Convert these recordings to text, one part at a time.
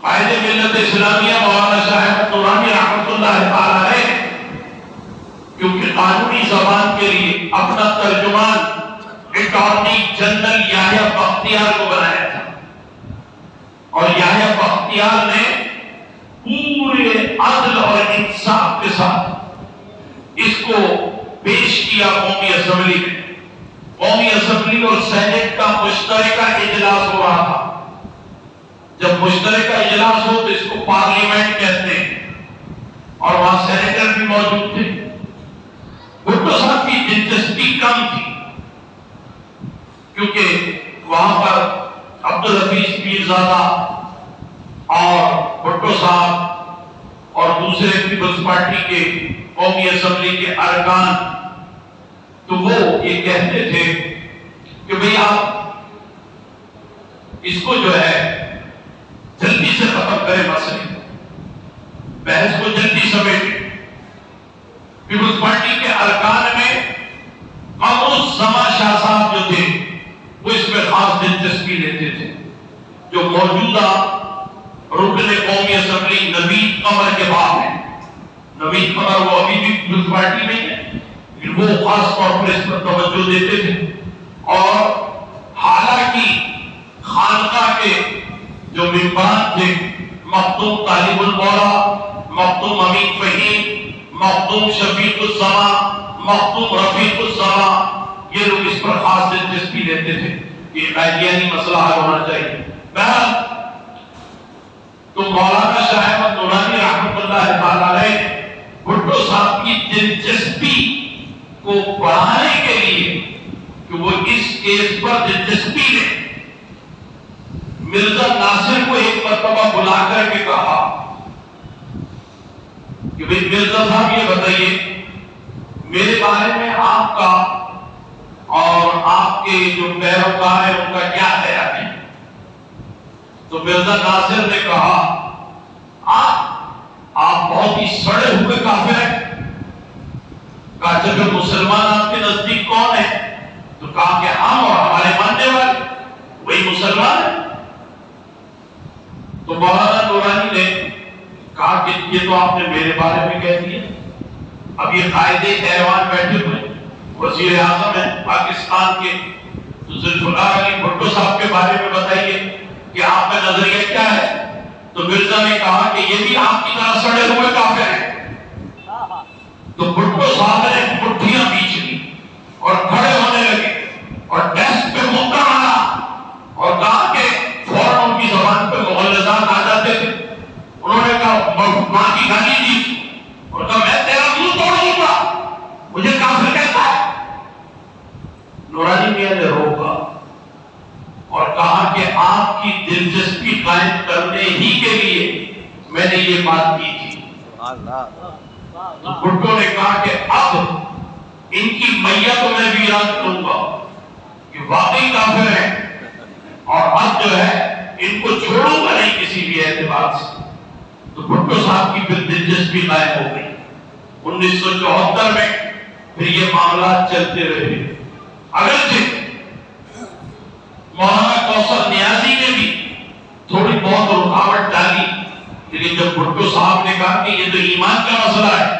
قائد ملت اسلامیہ مولانا شاہ احمد نورانی رحمۃ اللہ تعالی علیہ، کیونکہ قانونی زبان کے لیے اپنا ترجمان اٹارنی جنرل یحییٰ بختیار کو بنایا تھا، اور یحییٰ بختیار نے پورے عدل اور انصاف کے ساتھ اس کو پیش کیا قومی اسمبلی میں۔ قومی اسمبلی اور سینٹ کا مشترکہ اجلاس ہو رہا تھا۔ جب مشترکہ اجلاس ہو تو اس کو پارلیمنٹ کہتے ہیں، اور وہاں سینیٹر بھی موجود تھے۔ بھٹو صاحب کی دلچسپی کم تھی، کیونکہ وہاں پر عبدالحفیظ پیرزادہ اور بھٹو صاحب اور دوسرے پیپلز پارٹی کے قومی اسمبلی کے ارکان، تو وہ یہ کہتے تھے کہ بھئی آپ اس کو جو ہے جلدی سے ختم کریں، مسئلے بحث کو جلدی سمیٹیں۔ پیپلز پارٹی کے ارکان میں قمرالزماں شاہ صاحب جو تھے وہ اس میں خاص دلچسپی لیتے تھے، جو موجودہ رکن قومی اسمبلی نوید قمر کے باپ ہیں۔ نوید قمر وہ ابھی بھی پیپلز پارٹی میں ہے، لیکن وہ خاص طور پر اس پر توجہ دیتے تھے، اور حالانکہ خانقاہ کے جو ممبران تھے، مختوم طالب المولا، مختوم امین فہیم، مختوم شفیق الزمان، مختوم رفیق الزمان، یہ لوگ اس پر خاص دلچسپی لیتے تھے کہ قائدیانی مسئلہ حل ہونا چاہیے۔ بہرحال تو مولانا شاہ احمد نورانی رحمۃ اللہ تعالی علیہ بھٹو صاحب کی دلچسپی کو بڑھانے کے لیے کہ وہ اس کیس پر دلچسپی لیں، مرزا ناصر کو ایک مرتبہ بلا کر کے کہا کہ بھئی مرزا صاحب یہ بتائیے میرے بارے میں آپ کا اور آپ کے جو پیروکار ہیں ان کا کیا خیال ہے؟ تو مرزا ناصر نے کہا آپ بہت ہی سڑے ہوئے کافر ہیں۔ کہا جب مسلمان آپ کے نزدیک کون ہے؟ تو کہا کہ ہم اور ہمارے ماننے والے وہی مسلمان ہیں۔ تو مولانا نورانی نے کہا کہ یہ تو آپ نے میرے بارے میں کہہ دیا، اب یہ قائد ایوان بیٹھے ہوئے وزیر اعظم ہیں پاکستان کے، تو ذوالفقار علی بھٹو صاحب کے بارے میں بتائیے کہ آپ کا نظریہ کیا ہے؟ تو مرزا نے کہا کہ یہ بھی آپ کی طرح سڑے ہوئے کافر ہیں۔ تو بھٹو صاحب نے مٹھیاں بیچ لی اور کھڑے ہونے لگے اور ڈیسک پہ مکہ مارا اور کہا کہ فوراً ان کی زبان پہ مغلظات آ جاتے تھے۔ انہوں نے کہا ماں کی گالی دی اور کہا میں تیرا منہ توڑ دوں گا، مجھے کافر کہتا ہے۔ نورانی میاں نے روکا اور کہا کہ آپ کی دلچسپی قائم کرنے ہی کے لیے میں نے یہ بات کی تھی۔ تو بھٹو نے کہا کہ اب ان کی میت کو میں ویران کروں گا کہ واقعی کافر ہیں، اور اب جو ہے ان کو چھوڑوں گا نہیں کسی بھی اعتبار سے۔ تو بھٹو صاحب کی پھر دلچسپی قائم ہو گئی۔ 1974 میں پھر یہ معاملات چلتے رہے، اگرچہ مولانا کوثر نیازی نے بھی تھوڑی بہت رکاوٹ ڈالی، لیکن جب بھٹو صاحب نے کہا کہ یہ تو ایمان کا مسئلہ ہے،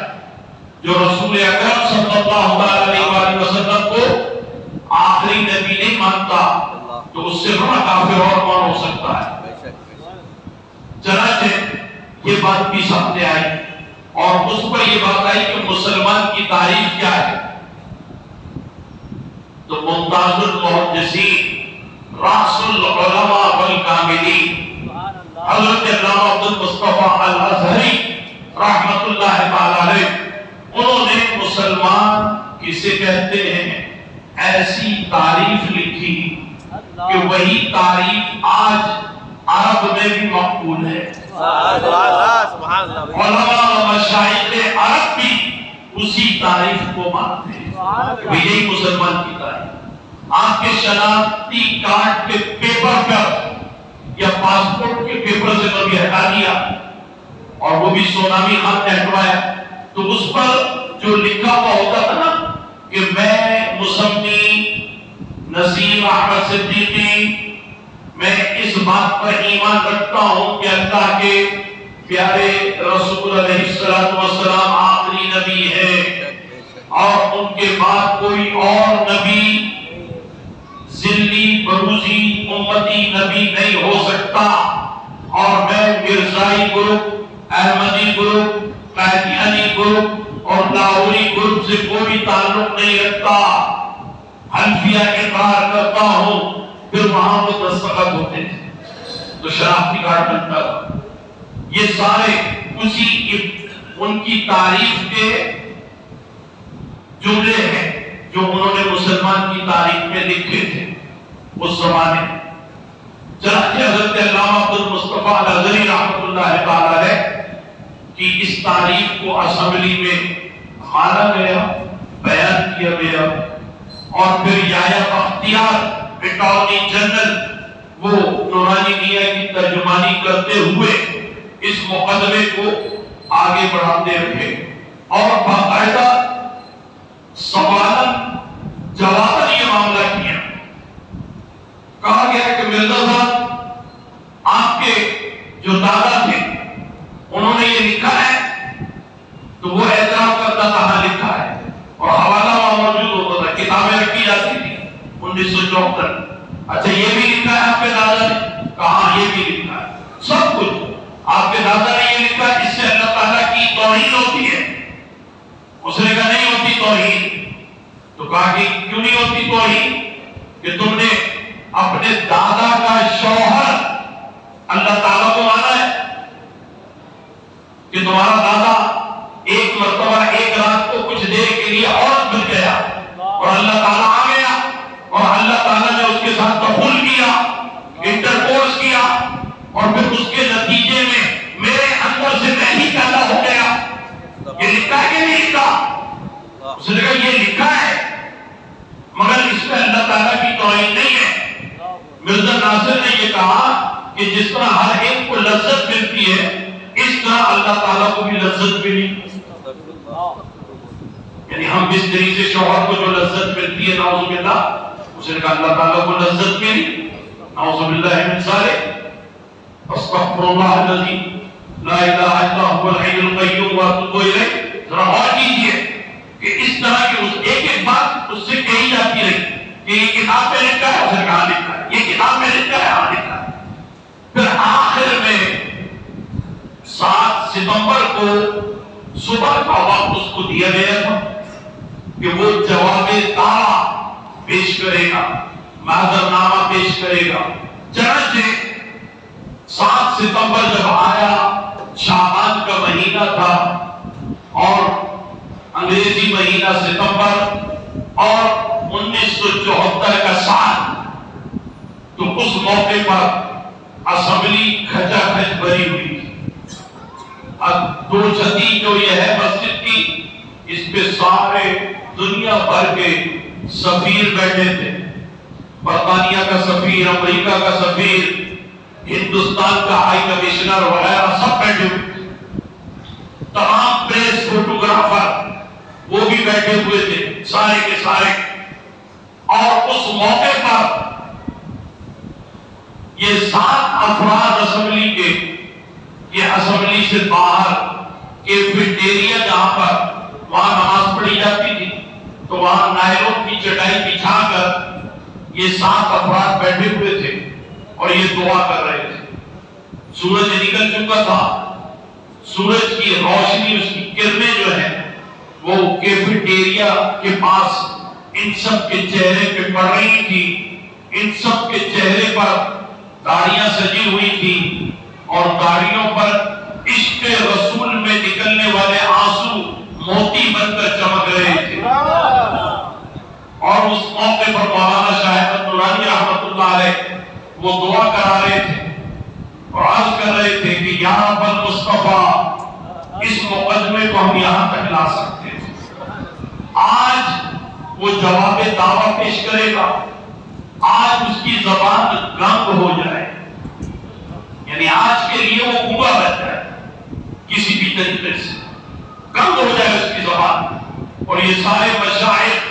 جو رسول اکرم صلی اللہ علیہ وآلہ وسلم کو آخری نبی نہیں مانتا تو اس سے بڑا کافر اور کون ہو سکتا ہے؟ چنانچہ یہ بات بھی سامنے آئی، اور اس پر یہ بات آئی کہ مسلمان کی تعریف کیا ہے۔ تو ممتاز المحدثین، راس العلماء والکاملین، حضرت علامہ عبد المصطفیٰ الازہری رحمت اللہ تعالی علیہ، انہوں نے مسلمان کسے کہتے ہیں ایسی تعریف لکھی کہ وہی تعریف آج عرب میں بھی مقبول ہے۔ علماء و مشائخ عرب بھی اسی تعریف کو مانتے ہیں، یہی مسلمان کی تعریف۔ آپ کے شناختی کارڈ کے پیپر پر یا پاسپورٹ کے پیپر سے کبھی ہٹا دیا اور وہ بھی سونامی خط نے ہٹوایا تو اس پر جو لکھا ہوا ہوتا تھا نا کہ میں مسمی نسیم احمد صدیقی، میں اس بات پر ایمان رکھتا ہوں کہ اللہ کے پیارے رسول علیہ السلام آخری نبی ہے اور ان کے بعد کوئی اور نبی ذلی بروزی امتی نبی نہیں ہو سکتا. اور میں مرزائی گروپ، احمدی گروپ، قادیانی گروپ اور لاہوری گروپ سے کوئی تعلق نہیں رکھتا. حنفیہ اقرار کرتا ہوں، پھر وہاں وہ دستخط ہوتے تھے تو شناختی کارڈ بنتا تھا. یہ سارے اسی ان کی تعریف کے جملے ہیں جو انہوں نے مسلمان کی تاریخ میں لکھے تھے اس زمانے. چنانچہ حضرت علامہ عبد المصطفیٰ الازہری رحمۃ اللہ تعالی علیہ کی اس تاریخ کو اسمبلی میں مانا گیا، بیان کیا گیا اور پھر یحییٰ بختیار اٹارنی جنرل وہ نورانی میاں کی ترجمانی کرتے ہوئے اس مقدمے کو آگے بڑھاتے رہے اور باقاعدہ سوالن جواباً یہ معاملہ کیا. کہا گیا کہ مرزا صاحب آپ کے جو دادا تھے انہوں نے یہ لکھا ہے، تو وہ اعتراف کرتا تھا ہاں لکھا ہے اور حوالہ وہاں موجود ہوتا تھا، کتابیں رکھی جاتی تھی 1974. اچھا یہ بھی لکھا ہے آپ کے دادا نے؟ کہا یہ بھی لکھا ہے. سب کچھ آپ کے دادا نے یہ لکھا ہے، اس سے اللہ تعالیٰ کی توہین ہوتی ہے. اس نے کہا نہیں ہوتی توہین. تو کہا کہ کیوں نہیں ہوتی توہین؟ کہ تم نے اپنے دادا کا شوہر اللہ تعالیٰ کو مانا ہے کہ تمہارا دادا ایک مرتبہ ایک رات کو کچھ دیر کے لیے عورت بن گیا اور اللہ تعالیٰ آ گیا اور اللہ تعالیٰ نے اس کے ساتھ تفول کیا، انٹرکورس کیا اور پھر اس کے نتیجے میں میرے اندر سے میں ہی پیدا ہو گیا. یہ لکھا ہے کہ نہیں لکھا؟ اس نے کہا یہ لکھا ہے مگر اس میں اللہ تعالیٰ کی توہین نہیں ہے. مرزا ناصر نے یہ کہا کہ جس طرح ہر ایک کو لذت ملتی ہے اس طرح اللہ تعالیٰ کو بھی لذت ملی. یعنی ہم بستری سے شوہر کو جو لذت ملتی ہے نعوذ باللہ، اس نے کہا اللہ تعالیٰ کو لذت ملی. نعوذ باللہ من ذالک. استغفر اللہ الذی لا الہ الا هو الحی القیوم واتوب الیہ. ذرا غور کیجیے کہ اس طرح کی اس ایک ایک بات اس سے کہی جاتی رہی کہ یہ کتاب میں لکھا ہے، اس نے کہا لکھا ہے، یہ کتاب میں لکھا ہے، ہاں لکھا ہے. پھر آخر میں 7 ستمبر کو صبح کا وقت اس کو دیا گیا تھا کہ وہ جواب دعویٰ پیش کرے گا، معذرنامہ پیش کرے گا. چنانچہ 7 ستمبر جب آیا، شعبان کا مہینہ تھا اور انگریزی مہینہ ستمبر اور 1974 کا سال، تو اس موقع پر اسمبلی کھچا کھچ بھری ہوئی تھی. اب 2 چھتی جو یہ ہے مسجد کی، اس پہ سارے دنیا بھر کے سفیر بیٹھے تھے. برطانیہ کا سفیر، امریکہ کا سفیر، ہندوستان کا ہائی کمشنر وغیرہ سب بیٹھے ہوئے تھے. تمام پریس فوٹوگرافر وہ بھی بیٹھے ہوئے تھے، سارے کے سارے. اور اس موقع پر یہ 7 افراد اسمبلی کے، یہ اسمبلی سے باہر کیفیٹیریا جہاں پر وہاں نماز پڑھی جاتی تھی، تو وہاں نائلون کی چٹائی بچھا کر یہ 7 افراد بیٹھے ہوئے تھے اور یہ دعا کر رہے تھے. سورج نکل چکا تھا، سورج کی روشنی، اس کی کرنیں جو ہیں وہ کیفیٹیریا کے پاس ان سب کے چہرے پہ پڑ رہی تھی. ان سب کے چہرے پر داڑیاں سجی ہوئی تھی اور داڑیوں پر عشق رسول میں نکلنے والے آنسو موتی بن کر چمک رہے تھے. اور اس موقع پر مولانا شاہ احمد نورانی رحمۃ اللہ علیہ وہ دعا کرا رہے تھے اور عرض کر رہے تھے کہ یا رب المصطفیٰ اس مقدمے کو ہم یہاں تک لا سکتے ہیں. آج وہ جواب دعویٰ پیش کرے گا، آج اس کی زبان گنگ ہو جائے، یعنی آج کے لیے وہ گنگا بن جائے، کسی بھی طریقے سے گنگ ہو جائے اس کی زبان. اور یہ سارے مشائخ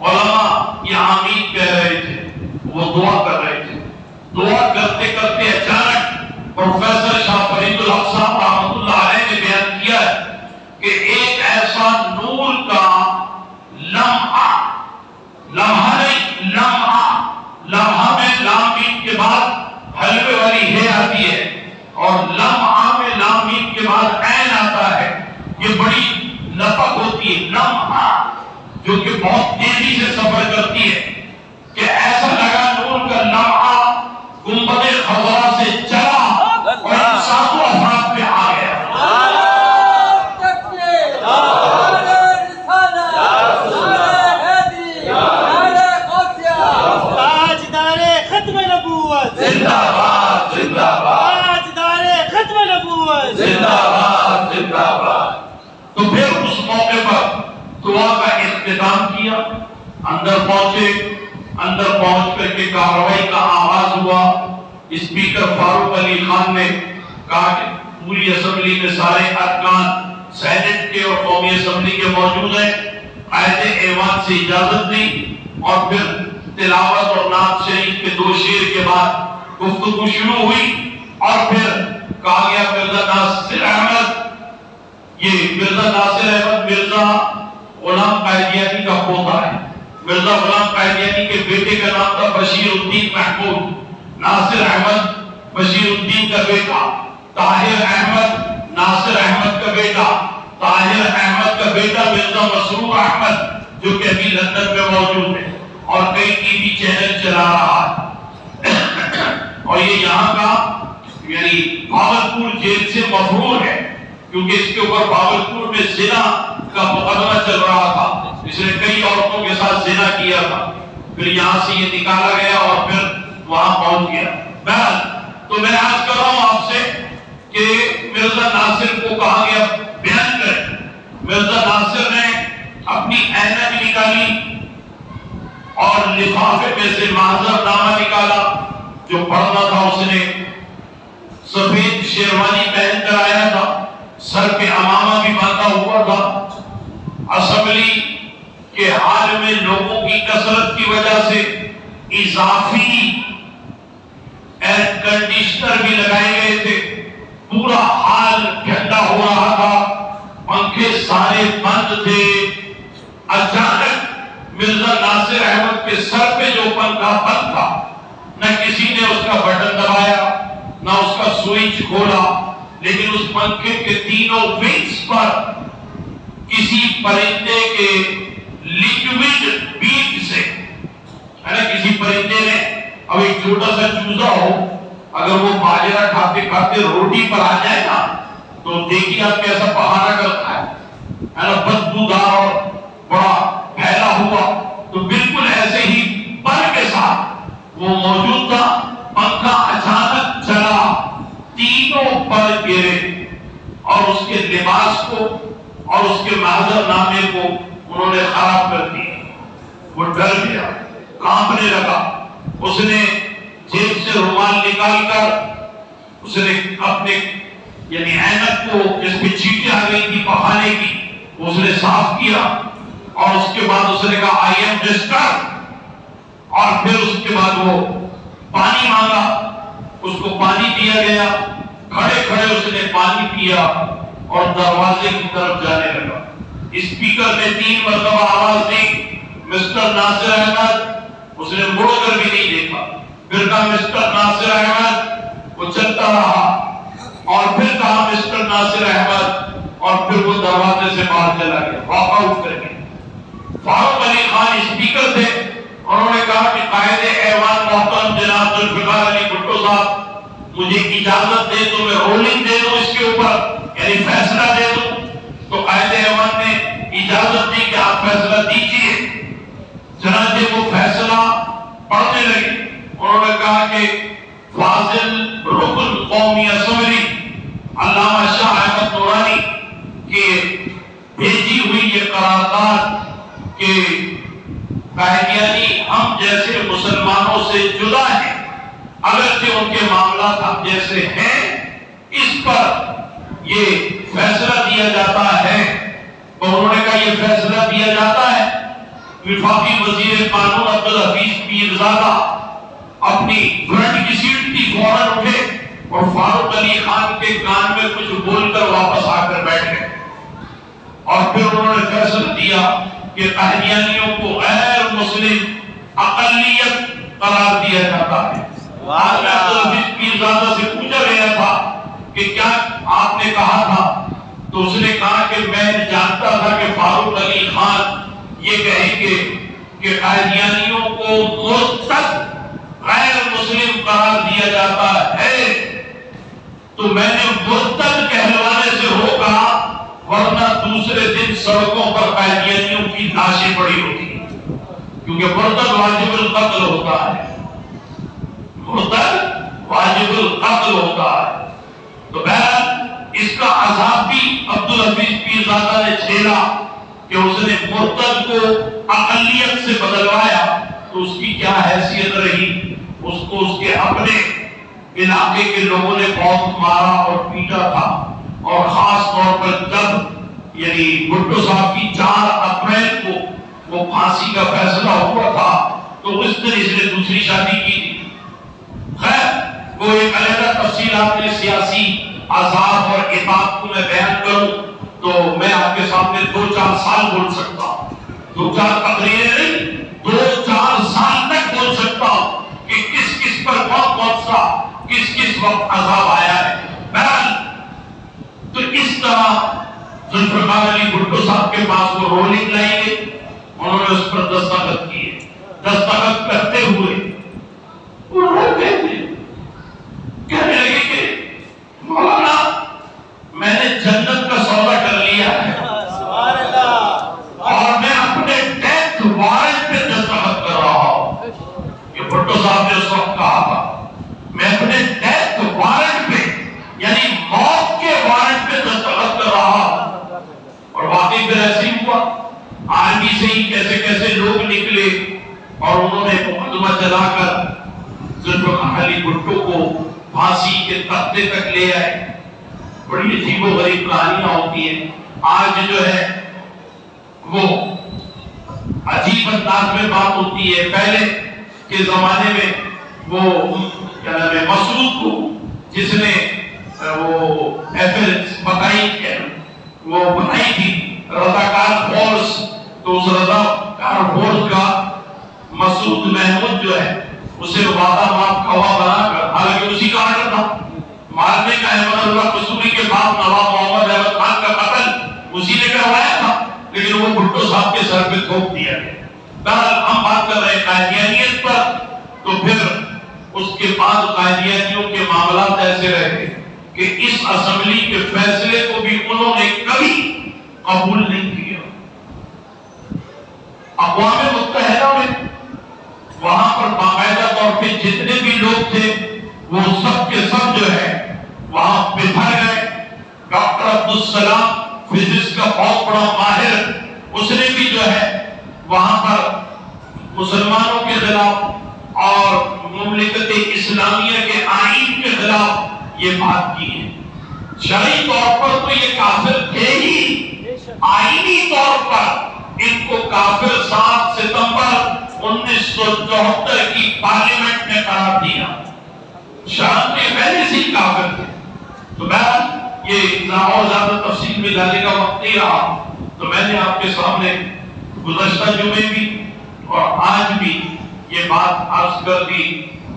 علماء یہ آمین کہہ رہے تھے، وہ دعا کر رہے تھے. دعا کرتے کرتے اچانک پروفیسر شاہ فرید الحق صاحب رحمۃ اللہ علیہ نے بیان کیا ہے کہ ایک ایسا نور کا لمحہ نہیں، لمحہ میں لام میم کے بعد حلوے والی ہے آتی ہے، اور لمحہ میں لام میم کے بعد عین آتا ہے، یہ بڑی لپک ہوتی ہے، لمحہ جو کہ بہت تیزی سے سفر کرتی ہے، کہ ایسا لگا نور کا لمحہ گنبد خضرا سے چلا اور ان ساتوں افراد پہ آ گیا۔ زندہ باد، زندہ باد، تاجدار ختم نبوت، زندہ باد، زندہ باد۔ تو پھر اس موقع پر دعا کا اختتام کیا، اندر پہنچے، اندر پہنچ کر کے کارروائی کا آغاز ہوا۔ اسپیکر فاروق علی خان نے کہا کہ پوری اسمبلی میں سارے ارکان سینٹ کے اور قومی اسمبلی کے موجود ہیں، قائد ایوان سے اجازت دی، اور پھر تلاوت اور نعت شریف کے 2 شعر کے بعد گفتگو شروع ہوئی، اور پھر کہا گیا مرزا ناصر احمد، یہ مرزا ناصر احمد مرزا غلام قائدیانی کا پوتا ہے۔ مرزا غلام قائدیانی کے بیٹے کا نام تھا بشیر الدین محمود، ناصر احمد بشیر الدین کا بیٹا، طاہر احمد ناصر احمد کا بیٹا، طاہر احمد کا بیٹا مرزا مسرور احمد جو کہ ابھی لندن میں موجود ہے اور کئی ٹی وی چینل چلا رہا ہے، اور یہ یہاں کا یعنی بھاگلپور جیل سے مفرور ہے، کیونکہ اس کے اوپر بھاگلپور میں زنا کا مقدمہ چل رہا تھا، اس نے کئی عورتوں کے ساتھ زنا کیا تھا، پھر یہاں سے یہ نکالا گیا اور پھر وہاں پہنچ گیا۔ بہرحال تو میں عرض کر رہا ہوں آپ سے کہ مرزا ناصر کو کہا گیا بیان کریں۔ مرزا ناصر نے اپنی اینک نکالی اور لفافے میں سے معذر نامہ نکالا جو پڑھنا تھا، اس نے سفید شیروانی پہن کر آیا تھا، سر پہ امامہ بھی باندھا ہوا تھا۔ اسمبلی کے حال میں لوگوں کی کثرت کی وجہ سے اضافی ایئر کنڈیشنر بھی لگائے گئے تھے، پورا حال ٹھنڈا ہو رہا تھا، پنکھے سارے بند تھے۔ اچانک مرزا ناصر احمد کے سر پہ جو پنکھا بند تھا، نہ کسی نے اس کا بٹن دبایا نہ اس کا سوئچ کھولا، لیکن اس پنکھے کے تینوں ونگز پر کسی پرندے کے لیکوڈ بیٹ سے، کسی پرندے نے، اب ایک چھوٹا سا چوزا ہو اگر وہ باجرہ کھاتے کھاتے روٹی پر آ جائے نا تو دیکھیے آپ کیسا بہانہ کرتا ہے نا، بدبودار اور بڑا پھیلا ہوا، تو بالکل ایسے ہی پر کے ساتھ وہ موجود تھا۔ پنکھا اچانک چلا، تینوں پر گرے اور اس کے لباس کو اور اس کے معذر نامے کو انہوں نے خراب کر دیا۔ وہ ڈر گیا، کانپنے لگا، اس نے جیب سے رومال نکال کر اس نے اپنے یعنی اینک کو جس پہ چیٹیں آ گئی تھی پخانے کی، اس نے صاف کیا، اور اس کے بعد اس نے کہا آئی ایم ڈسٹربڈ، اور پھر اس کے بعد وہ پانی مانگا، اس کو پانی دیا گیا، کھڑے کھڑے اس نے پانی پیا اور دروازے کی طرف جانے لگا۔ اسپیکر نے 3 مرتبہ آواز دی، مسٹر ناصر احمد، اس نے مڑ کر بھی نہیں دیکھا، پھر کہا مسٹر ناصر احمد، وہ چلتا رہا، اور پھر کہا مسٹر ناصر احمد، اور پھر وہ دروازے سے باہر چلا گیا، واک آؤٹ کر گیا۔ فاروق علی خان اسپیکر تھے، انہوں نے کہا کہ قائد ایوان محترم جناب ذوالفقار علی بھٹو صاحب مجھے اجازت دے تو میں رولنگ دے دوں اس کے اوپر، یعنی فیصلہ دے دوں، تو قائد ایوان نے اجازت دی کہ آپ فیصلہ دیجئے۔ چنانچہ وہ فیصلہ پڑھنے لگے، انہوں نے کہا کہ فاضل رکن قومی اسمبلی علامہ شاہ احمد نورانی کے بھیجی ہوئی یہ قرارداد کہ قائدیانی ہم جیسے مسلمانوں سے جدا ہیں، اگرچہ ان کے معاملات ہم جیسے ہیں، اس پر یہ فیصلہ دیا جاتا ہے۔ تو انہوں نے کہا یہ فیصلہ دیا جاتا ہے۔ وفاقی وزیر قانون عبدالحفیظ پیرزادہ اپنی فرنٹ کی سیٹ تھی، فوراً اٹھے اور فاروق علی خان کے کان میں کچھ بول کر واپس آ کر بیٹھ گئے، اور پھر انہوں نے فیصلہ دیا کہ قادیانیوں کو غیر مسلم اقلیت قرار دیا جاتا ہے۔ آج میں عبدالحفیظ پیرزادہ سے پوچھا گیا تھا کہ کیا آپ نے کہا تھا، تو اس نے کہا کہ میں جانتا تھا کہ فاروق علی خان یہ کہیں گے کہ قادیانیوں کو مرتد غیر مسلم قرار دیا جاتا ہے، تو میں نے مرتد کہلوانے سے روکا، ورنہ دوسرے دن سڑکوں پر قادیانیوں کی لاشیں پڑی ہوتی، کیونکہ مرتد واجب القتل ہوتا ہے، مرتد واجب القتل ہوتا ہے۔ تو بہرحال اس کا عذاب بھی عبدالحفیظ پیرزادہ نے جھیلا کہ اس نے مرتد کو اقلیت سے بدلوایا، تو اس کی کیا حیثیت رہی، اس کو اس کے اپنے علاقے کے لوگوں نے بہت مارا اور پیٹا تھا، اور خاص طور پر جب یعنی بھٹو صاحب کی 4 اپریل کو وہ پھانسی کا فیصلہ ہوا تھا، تو اس دن اس نے دوسری شادی کی تھی۔ خیر وہ ایک علیحدہ تفصیلات میں سیاسی عذاب اور عقاب کو میں بیان کروں تو میں آپ کے سامنے 2-4 سال بول سکتا ہوں، 2-4 تقریریں نہیں، 2-4 سال تک بول سکتا ہوں کہ کس کس پر کون سا کس کس وقت عذاب آیا ہے۔ بہرحال تو اس طرح ذوالفقار علی بھٹو صاحب کے پاس وہ رولنگ لائی گئی، انہوں نے اس پر دستخط کیے، دستخط کرتے ہوئے وہ رو گئے تھے، کہنے لگے کہ مولانا میں نے جنت کا سودا کر لیا ہے، اور میں اپنے ڈیتھ وارنٹ پہ دستخط کر رہا ہوں۔ یہ بھٹو صاحب نے اس وقت کہا تھا میں اپنے ڈیتھ وارنٹ پہ یعنی موت کے وارنٹ پہ دستخط کر رہا ہوں، اور واقعی پھر ایسے ہی ہوا۔ آرمی سے ہی کیسے کیسے لوگ نکلے اور انہوں نے مقدمہ چلا کر ذوالفقار علی بھٹو کو پھانسی کے تختے تک لے آئے۔ بڑی عجیب و غریب کہانیاں ہوتی ہیں۔ آج جو ہے وہ عجیب انداز میں بات ہوتی ہے، پہلے کے زمانے میں وہ کیا نام ہے مسعود کو جس نے وہ وہ بنائی تھی رضاکار فورس، تو اس رضاکار فورس کا مسعود محمود جو ہے اسے وعدہ ماف کوا بنا کر، حالانکہ اسی کا آرڈر تھا مارنے کا، احمد اللہ قصوری کے بعد نواب محمد احمد خان کا قتل اسی نے کروایا تھا، لیکن وہ بھٹو صاحب کے سر پہ تھوپ دیا گیا۔ بہرحال ہم بات کر رہے ہیں قادیانیت پر، تو پھر اس کے بعد قادیانیوں کے معاملات ایسے رہے کہ اس اسمبلی کے فیصلے کو بھی انہوں نے کبھی قبول نہیں کیا۔ اقوام متحدہ میں وہاں پر باقاعدہ طور پہ جتنے بھی لوگ تھے وہ سب کے سب جو ہے وہاں بٹھا گئے۔ ڈاکٹر عبدالسلام فزکس کا بہت بڑا ماہر، اس نے بھی جو ہے وہاں پر مسلمانوں کے خلاف اور مملکت اسلامیہ کے آئین کے خلاف یہ بات کی ہے۔ شرعی طور پر تو یہ کافر تھے ہی، آئینی طور پر ان کو کافر 7 ستمبر 1974 کی پارلیمنٹ نے قرار دیا، شرعاً میں پہلے سے ہی کافر تھے۔ تو بہرحال یہ اور زیادہ تفصیل میں جانے کا وقت نہیں رہا، تو میں نے آپ کے سامنے گزشتہ جمعے بھی اور آج بھی یہ بات عرض کر دی۔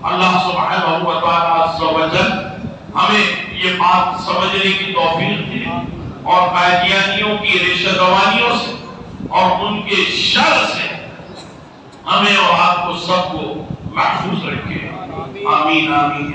اللہ سبحانہ و تعالیٰ عز و جل ہمیں یہ بات سمجھنے کی توفیق دے اور قادیانیوں کی ریشہ دوانیوں سے اور ان کے شر سے ہمیں اور آپ کو سب کو محفوظ رکھے۔ آمین آمین۔